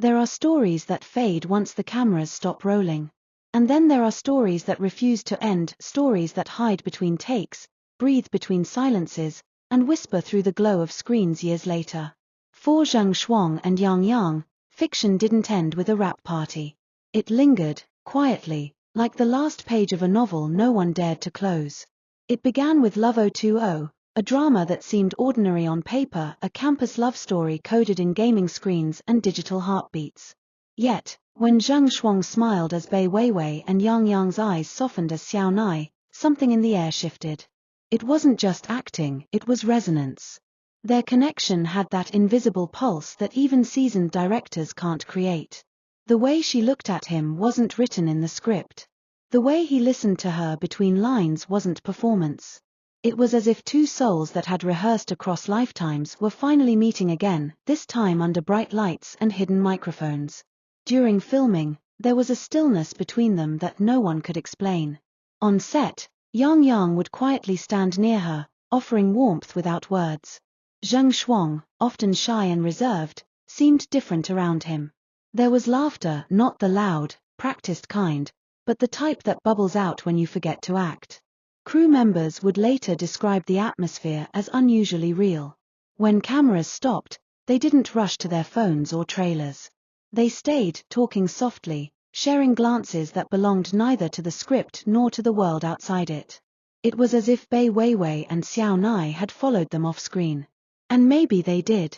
There are stories that fade once the cameras stop rolling. And then there are stories that refuse to end, stories that hide between takes, breathe between silences, and whisper through the glow of screens years later. For Zheng, Shuang and Yang, fiction didn't end with a wrap party. It lingered, quietly, like the last page of a novel no one dared to close. It began with Love 020, a drama that seemed ordinary on paper, a campus love story coded in gaming screens and digital heartbeats. Yet, when Zheng Shuang smiled as Bai Weiwei and Yang's eyes softened as Xiao Nai, something in the air shifted. It wasn't just acting, it was resonance. Their connection had that invisible pulse that even seasoned directors can't create. The way she looked at him wasn't written in the script. The way he listened to her between lines wasn't performance. It was as if two souls that had rehearsed across lifetimes were finally meeting again, this time under bright lights and hidden microphones. During filming, there was a stillness between them that no one could explain. On set, Yang would quietly stand near her, offering warmth without words. Zheng Shuang, often shy and reserved, seemed different around him. There was laughter, not the loud, practiced kind, but the type that bubbles out when you forget to act. Crew members would later describe the atmosphere as unusually real. When cameras stopped, they didn't rush to their phones or trailers. They stayed, talking softly, sharing glances that belonged neither to the script nor to the world outside it. It was as if Bai Weiwei and Xiao Nai had followed them off-screen. And maybe they did.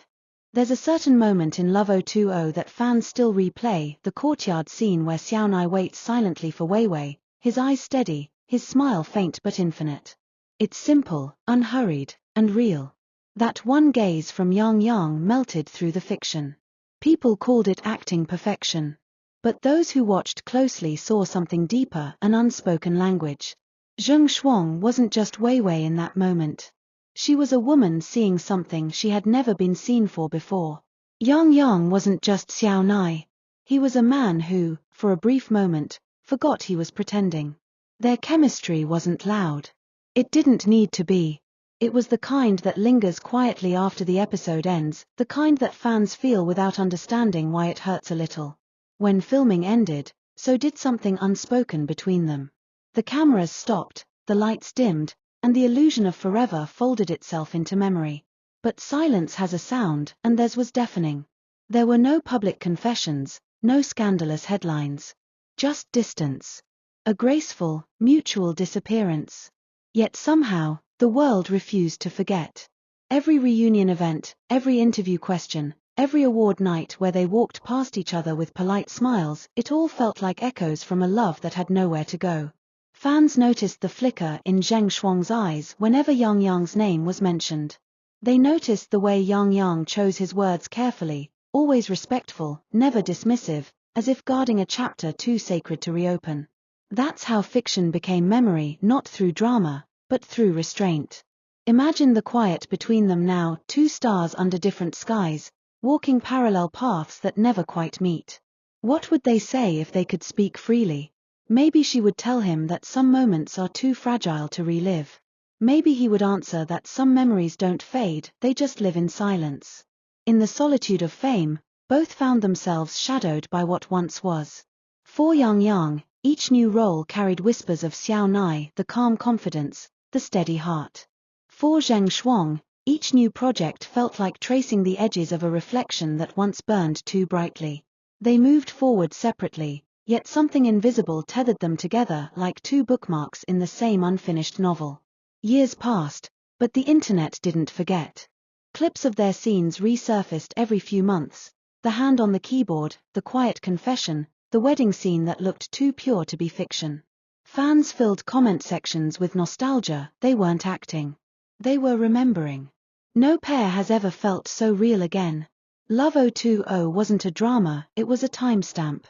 There's a certain moment in Love 020 that fans still replay, the courtyard scene where Xiao Nai waits silently for Weiwei, his eyes steady, his smile faint but infinite. It's simple, unhurried, and real. That one gaze from Yang melted through the fiction. People called it acting perfection. But those who watched closely saw something deeper, an unspoken language. Zheng Shuang wasn't just Weiwei in that moment. She was a woman seeing something she had never been seen for before. Yang wasn't just Xiao Nai. He was a man who, for a brief moment, forgot he was pretending. Their chemistry wasn't loud. It didn't need to be. It was the kind that lingers quietly after the episode ends, the kind that fans feel without understanding why it hurts a little. When filming ended, so did something unspoken between them. The cameras stopped, the lights dimmed, and the illusion of forever folded itself into memory. But silence has a sound, and theirs was deafening. There were no public confessions, no scandalous headlines. Just distance. A graceful, mutual disappearance. Yet somehow, the world refused to forget. Every reunion event, every interview question, every award night where they walked past each other with polite smiles, it all felt like echoes from a love that had nowhere to go. Fans noticed the flicker in Zheng Shuang's eyes whenever Yang's name was mentioned. They noticed the way Yang chose his words carefully, always respectful, never dismissive, as if guarding a chapter too sacred to reopen. That's how fiction became memory, not through drama, but through restraint. Imagine the quiet between them now, two stars under different skies, walking parallel paths that never quite meet. What would they say if they could speak freely? Maybe she would tell him that some moments are too fragile to relive. Maybe he would answer that some memories don't fade, they just live in silence. In the solitude of fame, both found themselves shadowed by what once was. For Yang, each new role carried whispers of Xiao Nai, the calm confidence, the steady heart. For Zheng Shuang, each new project felt like tracing the edges of a reflection that once burned too brightly. They moved forward separately, yet something invisible tethered them together like two bookmarks in the same unfinished novel. Years passed, but the internet didn't forget. Clips of their scenes resurfaced every few months, the hand on the keyboard, the quiet confession, the wedding scene that looked too pure to be fiction. Fans filled comment sections with nostalgia, they weren't acting. They were remembering. No pair has ever felt so real again. Love 020 wasn't a drama, it was a timestamp.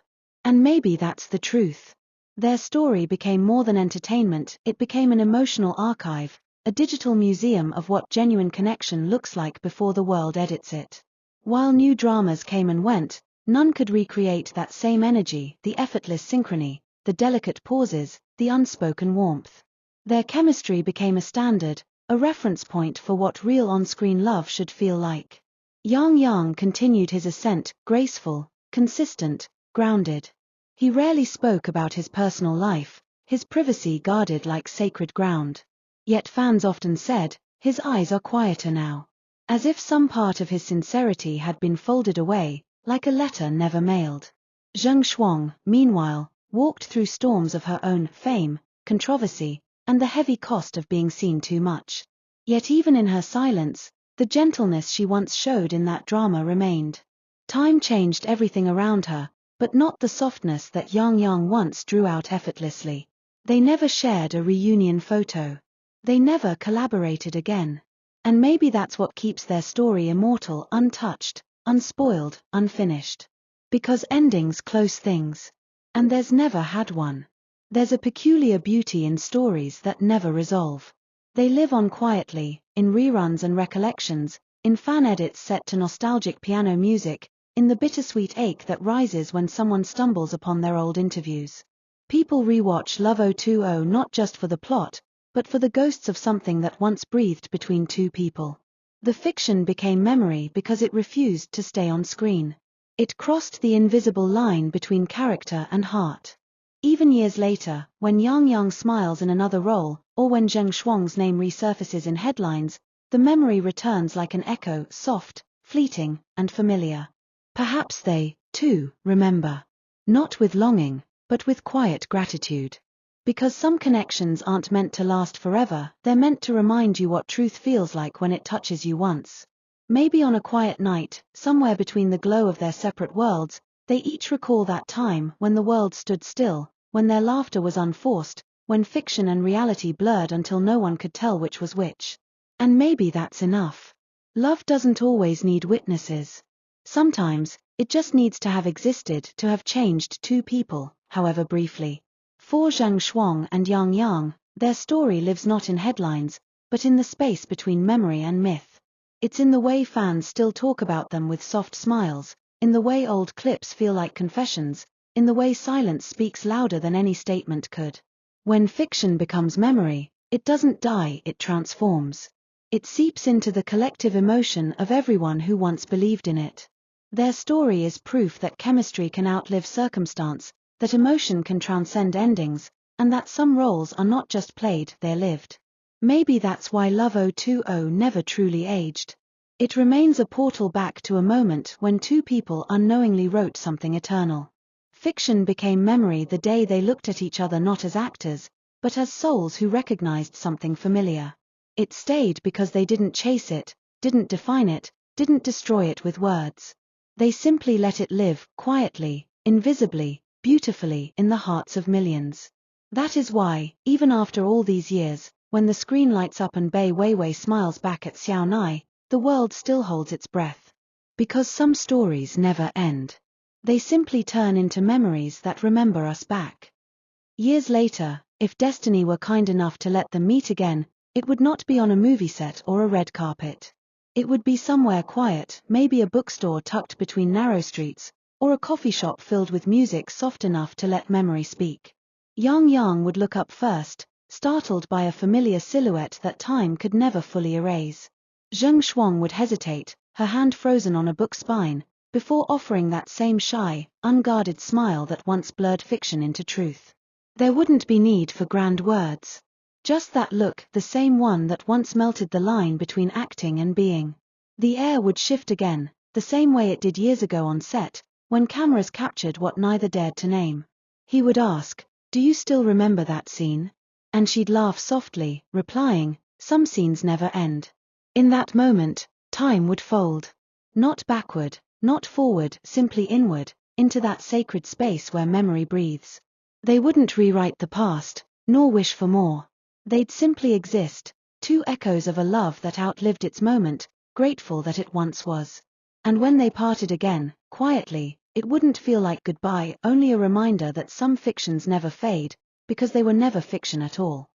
And maybe that's the truth. Their story became more than entertainment, it became an emotional archive, a digital museum of what genuine connection looks like before the world edits it. While new dramas came and went, none could recreate that same energy, the effortless synchrony, the delicate pauses, the unspoken warmth. Their chemistry became a standard, a reference point for what real on-screen love should feel like. Yang continued his ascent, graceful, consistent, grounded. He rarely spoke about his personal life, his privacy guarded like sacred ground. Yet fans often said, his eyes are quieter now. As if some part of his sincerity had been folded away, like a letter never mailed. Shuang, meanwhile, walked through storms of her own fame, controversy, and the heavy cost of being seen too much. Yet even in her silence, the gentleness she once showed in that drama remained. Time changed everything around her, but not the softness that Yang once drew out effortlessly. They never shared a reunion photo. They never collaborated again. And maybe that's what keeps their story immortal, untouched, unspoiled, unfinished. Because endings close things. And there's never had one. There's a peculiar beauty in stories that never resolve. They live on quietly, in reruns and recollections, in fan edits set to nostalgic piano music, in the bittersweet ache that rises when someone stumbles upon their old interviews. People rewatch Love 020 not just for the plot, but for the ghosts of something that once breathed between two people. The fiction became memory because it refused to stay on screen. It crossed the invisible line between character and heart. Even years later, when Yang smiles in another role, or when Zheng Shuang's name resurfaces in headlines, the memory returns like an echo, soft, fleeting, and familiar. Perhaps they, too, remember. Not with longing, but with quiet gratitude. Because some connections aren't meant to last forever, they're meant to remind you what truth feels like when it touches you once. Maybe on a quiet night, somewhere between the glow of their separate worlds, they each recall that time when the world stood still, when their laughter was unforced, when fiction and reality blurred until no one could tell which was which. And maybe that's enough. Love doesn't always need witnesses. Sometimes, it just needs to have existed, to have changed two people, however briefly. For Zheng Shuang and Yang, their story lives not in headlines, but in the space between memory and myth. It's in the way fans still talk about them with soft smiles, in the way old clips feel like confessions, in the way silence speaks louder than any statement could. When fiction becomes memory, it doesn't die, it transforms. It seeps into the collective emotion of everyone who once believed in it. Their story is proof that chemistry can outlive circumstance, that emotion can transcend endings, and that some roles are not just played, they're lived. Maybe that's why Love 020 never truly aged. It remains a portal back to a moment when two people unknowingly wrote something eternal. Fiction became memory the day they looked at each other not as actors, but as souls who recognized something familiar. It stayed because they didn't chase it, didn't define it, didn't destroy it with words. They simply let it live, quietly, invisibly, beautifully, in the hearts of millions. That is why, even after all these years, when the screen lights up and Bai Weiwei smiles back at Xiao Nai, the world still holds its breath. Because some stories never end. They simply turn into memories that remember us back. Years later, if destiny were kind enough to let them meet again, it would not be on a movie set or a red carpet. It would be somewhere quiet, maybe a bookstore tucked between narrow streets, or a coffee shop filled with music soft enough to let memory speak. Yang would look up first, startled by a familiar silhouette that time could never fully erase. Zheng Shuang would hesitate, her hand frozen on a book spine, before offering that same shy, unguarded smile that once blurred fiction into truth. There wouldn't be need for grand words. Just that look, the same one that once melted the line between acting and being. The air would shift again, the same way it did years ago on set, when cameras captured what neither dared to name. He would ask, "Do you still remember that scene?" And she'd laugh softly, replying, "Some scenes never end." In that moment, time would fold. Not backward, not forward, simply inward, into that sacred space where memory breathes. They wouldn't rewrite the past, nor wish for more. They'd simply exist, two echoes of a love that outlived its moment, grateful that it once was. And when they parted again, quietly, it wouldn't feel like goodbye, only a reminder that some fictions never fade, because they were never fiction at all.